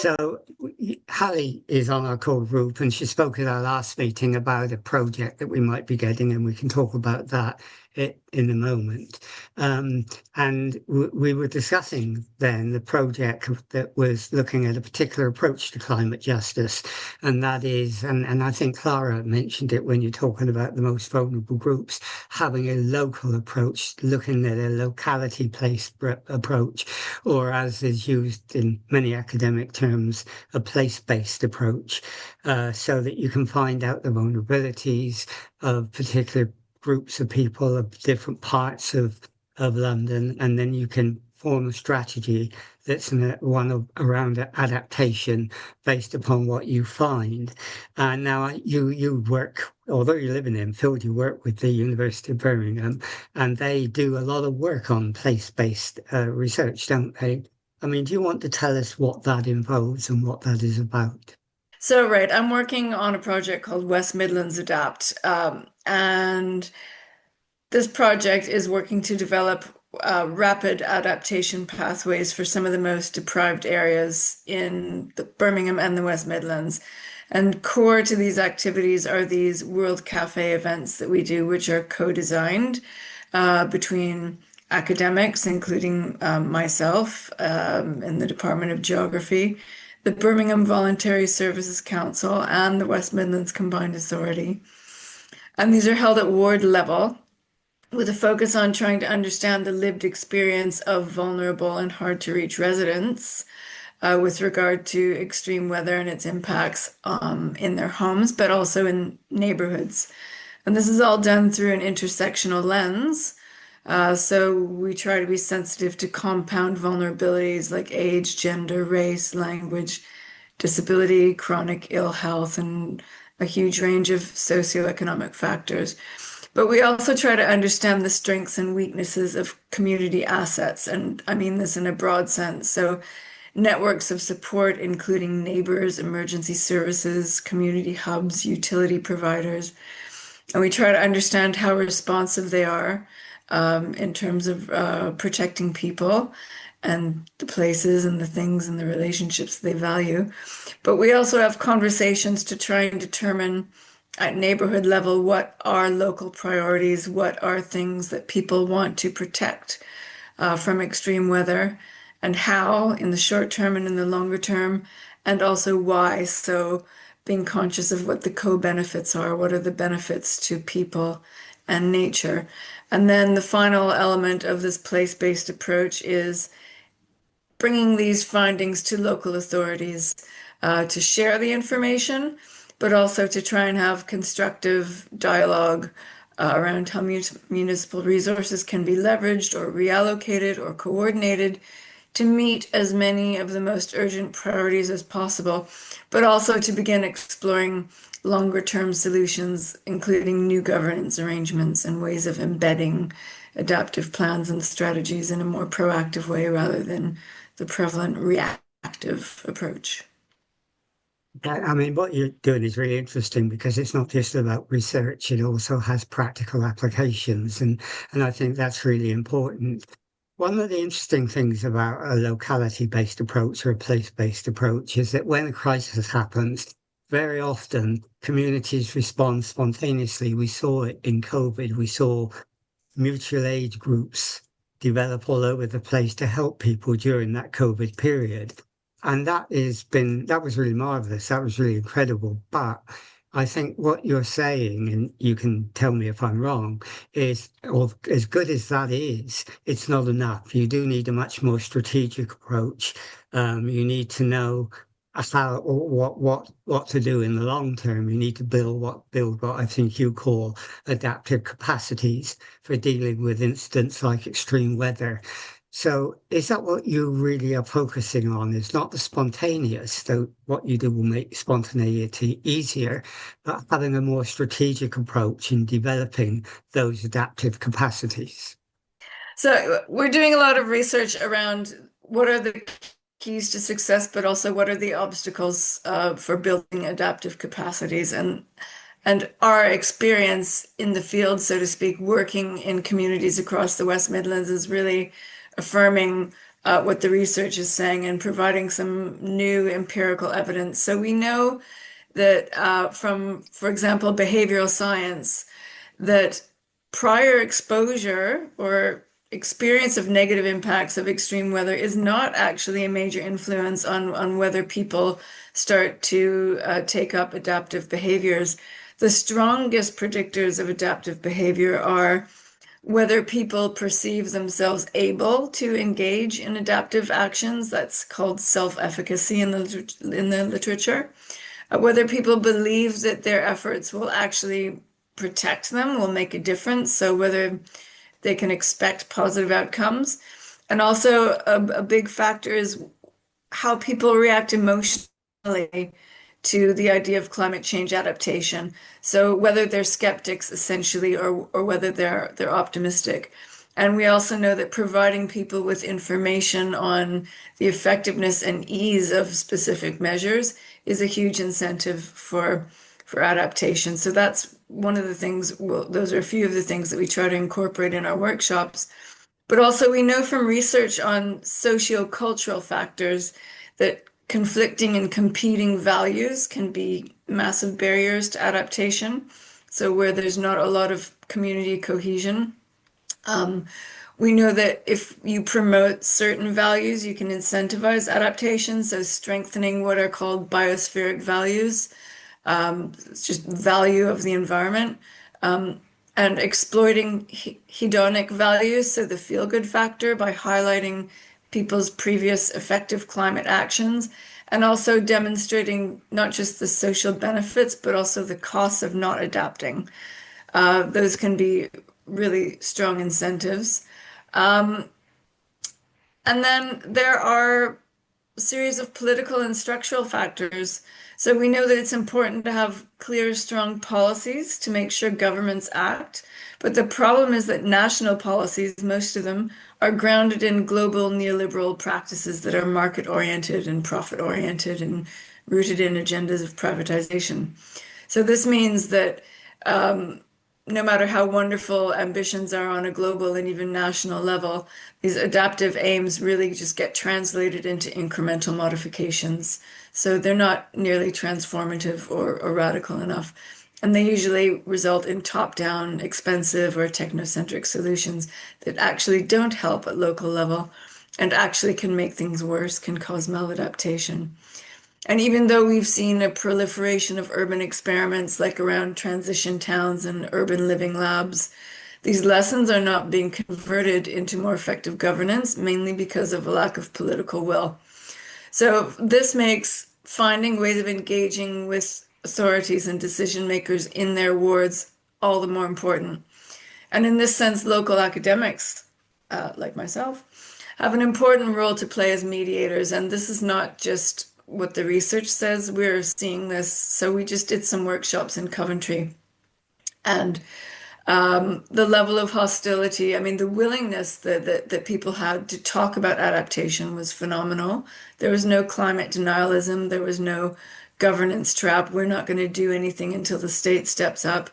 So Haly is on our core group, and she spoke at our last meeting about a project that we might be getting, and we can talk about that in a moment. And we were discussing then the project that was looking at a particular approach to climate justice, and that is, and I think Clara mentioned it when you're talking about the most vulnerable groups, having a local approach, looking at a locality-based approach, or as is used in many academic terms, a place-based approach, so that you can find out the vulnerabilities of particular groups of people of different parts of London, and then you can form a strategy that's around adaptation based upon what you find. And now you work, although you live in Enfield, you work with the University of Birmingham, and they do a lot of work on place-based research, don't they? I mean, do you want to tell us what that involves and what that is about? So, right, I'm working on a project called West Midlands Adapt, and this project is working to develop rapid adaptation pathways for some of the most deprived areas in the Birmingham and the West Midlands. And core to these activities are these World Cafe events that we do, which are co-designed between academics, including myself in the Department of Geography, the Birmingham Voluntary Services Council, and the West Midlands Combined Authority. And these are held at ward level with a focus on trying to understand the lived experience of vulnerable and hard to reach residents with regard to extreme weather and its impacts in their homes, but also in neighborhoods. And this is all done through an intersectional lens. So we try to be sensitive to compound vulnerabilities like age, gender, race, language, disability, chronic ill health, and a huge range of socioeconomic factors. But we also try to understand the strengths and weaknesses of community assets, and I mean this in a broad sense. So, networks of support, including neighbors, emergency services, community hubs, utility providers. And we try to understand how responsive they are in terms of protecting people and the places and the things and the relationships they value. But we also have conversations to try and determine at neighborhood level what are local priorities, what are things that people want to protect from extreme weather, and how in the short term and in the longer term, and also why. So being conscious of what the co-benefits are, what are the benefits to people and nature. And then the final element of this place-based approach is bringing these findings to local authorities to share the information, but also to try and have constructive dialogue around how municipal resources can be leveraged or reallocated or coordinated to meet as many of the most urgent priorities as possible, but also to begin exploring longer term solutions, including new governance arrangements and ways of embedding adaptive plans and strategies in a more proactive way rather than the prevalent reactive approach. I mean, what you're doing is really interesting because it's not just about research, it also has practical applications. And I think that's really important. One of the interesting things about a locality-based approach or a place-based approach is that when a crisis happens, very often communities respond spontaneously. We saw it in COVID. We saw mutual aid groups develop all over the place to help people during that COVID period. And that was really marvelous. That was really incredible. But I think what you're saying, and you can tell me if I'm wrong, is, or as good as that is, it's not enough. You do need a much more strategic approach. You need to know how or what to do in the long term. You need to build what I think you call adaptive capacities for dealing with incidents like extreme weather. So is that what you really are focusing on? It's not the spontaneous, though what you do will make spontaneity easier, but having a more strategic approach in developing those adaptive capacities. So we're doing a lot of research around what are the keys to success, but also what are the obstacles for building adaptive capacities. And our experience in the field, so to speak, working in communities across the West Midlands is really affirming what the research is saying and providing some new empirical evidence. So we know that from, for example, behavioral science, that prior exposure or experience of negative impacts of extreme weather is not actually a major influence on whether people start to take up adaptive behaviors. The strongest predictors of adaptive behavior are whether people perceive themselves able to engage in adaptive actions. That's called self-efficacy in the literature. Whether people believe that their efforts will actually protect them, will make a difference. So whether they can expect positive outcomes. And also a big factor is how people react emotionally to the idea of climate change adaptation. So whether they're skeptics essentially or whether they're optimistic. And we also know that providing people with information on the effectiveness and ease of specific measures is a huge incentive for adaptation. So that's one of the things, well, those are a few of the things that we try to incorporate in our workshops. But also we know from research on socio-cultural factors that conflicting and competing values can be massive barriers to adaptation. So where there's not a lot of community cohesion. We know that if you promote certain values, you can incentivize adaptation. So strengthening what are called biospheric values, it's just value of the environment, and exploiting hedonic values, so the feel-good factor, by highlighting people's previous effective climate actions, and also demonstrating not just the social benefits, but also the costs of not adapting. Those can be really strong incentives. And then there are a series of political and structural factors. So we know that it's important to have clear, strong policies to make sure governments act. But the problem is that national policies, most of them, are grounded in global neoliberal practices that are market-oriented and profit-oriented and rooted in agendas of privatization. So this means that no matter how wonderful ambitions are on a global and even national level, these adaptive aims really just get translated into incremental modifications. So they're not nearly transformative or radical enough. And they usually result in top-down, expensive, or technocentric solutions that actually don't help at local level and actually can make things worse, can cause maladaptation. And even though we've seen a proliferation of urban experiments like around transition towns and urban living labs, these lessons are not being converted into more effective governance, mainly because of a lack of political will. So this makes finding ways of engaging with authorities and decision makers in their wards all the more important. And in this sense, local academics, like myself, have an important role to play as mediators. And this is not just what the research says, we're seeing this. So we just did some workshops in Coventry. And the level of hostility, I mean, the willingness that people had to talk about adaptation was phenomenal. There was no climate denialism, there was no governance trap. We're not going to do anything until the state steps up.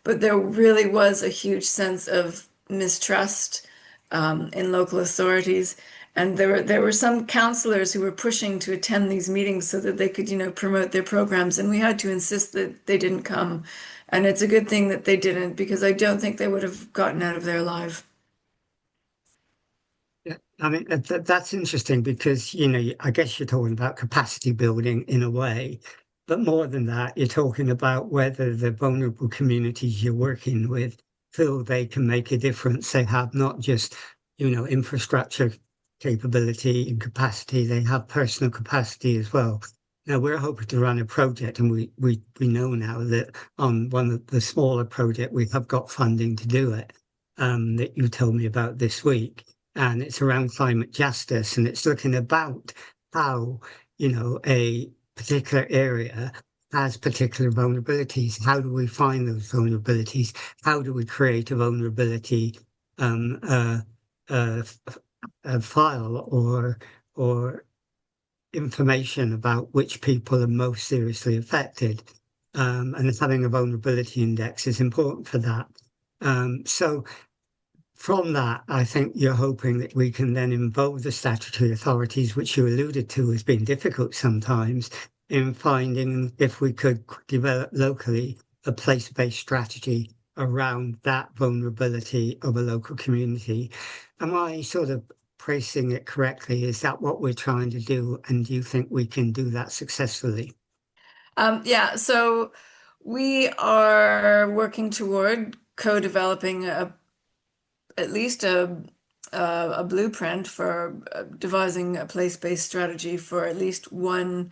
But there really was a huge sense of mistrust in local authorities. And there were some counselors who were pushing to attend these meetings so that they could, promote their programs. And we had to insist that they didn't come. And it's a good thing that they didn't, because I don't think they would have gotten out of there alive. Yeah, I mean that's interesting because I guess you're talking about capacity building in a way, but more than that, you're talking about whether the vulnerable communities you're working with feel they can make a difference. They have not just infrastructure capability and capacity; they have personal capacity as well. Now we're hoping to run a project, and we know now that on one of the smaller project we have got funding to do it. That you told me about this week, and it's around climate justice, and it's looking about how a particular area has particular vulnerabilities. How do we find those vulnerabilities? How do we create a vulnerability um, uh, uh, a file or information about which people are most seriously affected? And having a vulnerability index is important for that. So from that, I think you're hoping that we can then involve the statutory authorities, which you alluded to has been difficult sometimes, in finding if we could develop locally a place-based strategy around that vulnerability of a local community. Am I sort of pricing it correctly? Is that what we're trying to do? And do you think we can do that successfully? Yeah, so we are working toward co-developing at least a blueprint for devising a place-based strategy for at least one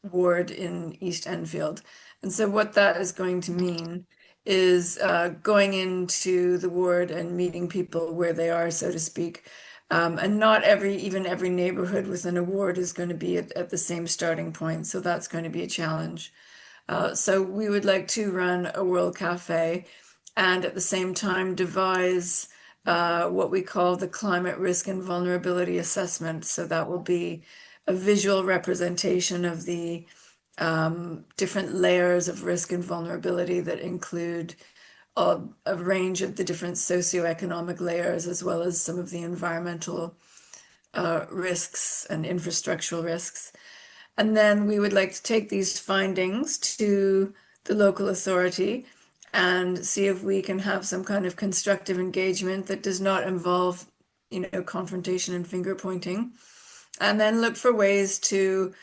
ward in East Enfield. And so what that is going to mean is going into the ward and meeting people where they are, so to speak. And not even every neighborhood within a ward is going to be at the same starting point. So that's going to be a challenge. So we would like to run a World Cafe and at the same time devise what we call the climate risk and vulnerability assessment. So that will be a visual representation of the different layers of risk and vulnerability that include a range of the different socioeconomic layers, as well as some of the environmental risks and infrastructural risks. And then we would like to take these findings to the local authority and see if we can have some kind of constructive engagement that does not involve, confrontation and finger pointing. And then look for ways to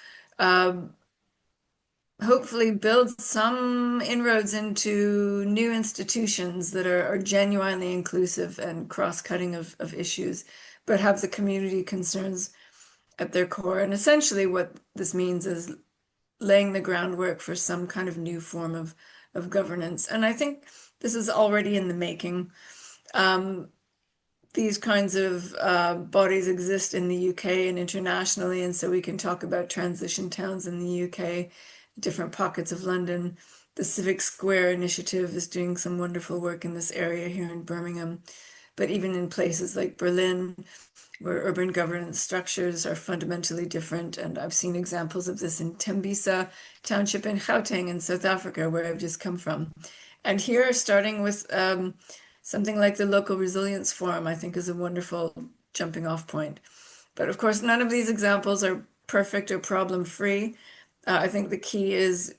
hopefully build some inroads into new institutions that are genuinely inclusive and cross-cutting of issues, but have the community concerns at their core. And essentially what this means is laying the groundwork for some kind of new form of governance. And I think this is already in the making. These kinds of bodies exist in the UK and internationally, and so we can talk about transition towns in the UK, different pockets of London. The Civic Square Initiative is doing some wonderful work in this area here in Birmingham. But even in places like Berlin, where urban governance structures are fundamentally different, and I've seen examples of this in Tembisa Township in Gauteng in South Africa, where I've just come from. And here, starting with something like the Local Resilience Forum, I think is a wonderful jumping off point. But of course, none of these examples are perfect or problem-free. I think the key is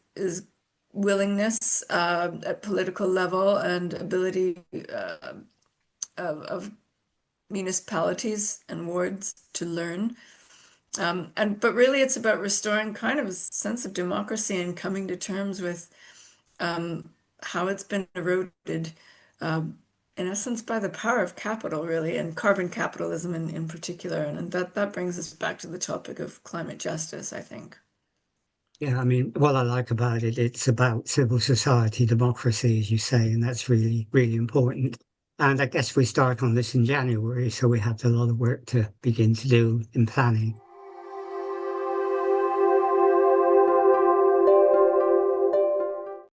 willingness at political level and ability of municipalities and wards to learn. But really it's about restoring kind of a sense of democracy and coming to terms with how it's been eroded, in essence, by the power of capital, really, and carbon capitalism in particular. And that brings us back to the topic of climate justice, I think. Yeah, I mean, what I like about it, it's about civil society democracy, as you say, and that's really, really important. And I guess we start on this in January, so we have a lot of work to begin to do in planning.